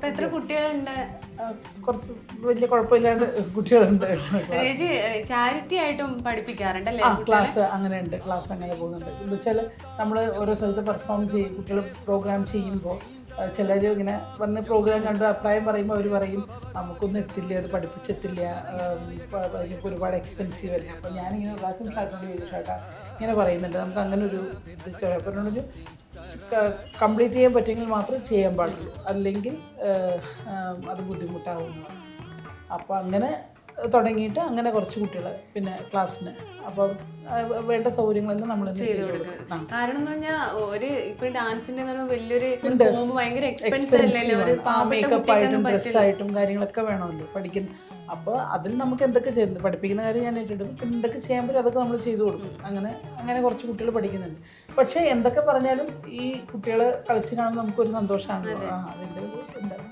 എത്ര കുട്ടികളുണ്ട്? കുറച്ച് വലിയ കുഴപ്പമില്ലാണ്ട് കുട്ടികളുണ്ട്. ചേച്ചി ചാരിറ്റി ആയിട്ടും പഠിപ്പിക്കാറുണ്ടല്ലേ? ക്ലാസ് അങ്ങനെ ഉണ്ട്, ക്ലാസ് അങ്ങനെ പോകുന്നുണ്ട്. എന്ന് വെച്ചാൽ നമ്മൾ ഓരോ സ്ഥലത്ത് പെർഫോം ചെയ്യും, കുട്ടികൾ പ്രോഗ്രാം ചെയ്യുമ്പോൾ ചിലർ ഇങ്ങനെ വന്ന് പ്രോഗ്രാം കണ്ട് അഭിപ്രായം പറയുമ്പോൾ അവർ പറയും നമുക്കൊന്നും എത്തില്ല, അത് പഠിപ്പിച്ചെത്തില്ല, അതിനൊക്കെ ഒരുപാട് എക്സ്പെൻസീവ് അല്ലേ. അപ്പോൾ ഞാനിങ്ങനെ പ്രാവശ്യം ഷാട്ടിനോട് ചോദിച്ചു, ഷാട്ടാ ഇങ്ങനെ പറയുന്നുണ്ട്, നമുക്ക് അങ്ങനെ ഒരു ഇത് പറഞ്ഞൊരു കംപ്ലീറ്റ് ചെയ്യാൻ പറ്റുമെങ്കിൽ മാത്രമേ ചെയ്യാൻ പാടുള്ളൂ, അല്ലെങ്കിൽ അത് ബുദ്ധിമുട്ടാവും. അപ്പോൾ അങ്ങനെ തുടങ്ങിയിട്ട് അങ്ങനെ കുറച്ച് കുട്ടികൾ പിന്നെ ക്ലാസ്സിന് അപ്പം വേണ്ട സൗകര്യങ്ങളെല്ലാം നമ്മൾ ചെയ്ത് കൊടുക്കും. കാരണം എന്ന് പറഞ്ഞാൽ ഒരു ഇപ്പൊ ഡാൻസിന്റെ വലിയൊരു ഭയങ്കര മേക്കപ്പായിട്ടും ഡ്രസ്സായിട്ടും കാര്യങ്ങളൊക്കെ വേണമല്ലോ പഠിക്കുന്ന. അപ്പോൾ അതിൽ നമുക്ക് എന്തൊക്കെ ചെയ്യുന്നു, പഠിപ്പിക്കുന്ന കാര്യം ഞാൻ ഏറ്റെടുക്കും, പിന്നെ എന്തൊക്കെ ചെയ്യാൻ പറ്റും അതൊക്കെ നമ്മൾ ചെയ്തു കൊടുക്കും. അങ്ങനെ കുറച്ച് കുട്ടികൾ പഠിക്കുന്നുണ്ട്. പക്ഷേ എന്തൊക്കെ പറഞ്ഞാലും ഈ കുട്ടികൾ കളിച്ച് കാണുമ്പോൾ നമുക്കൊരു സന്തോഷമാണ്. അതിൻ്റെ ഉണ്ട്.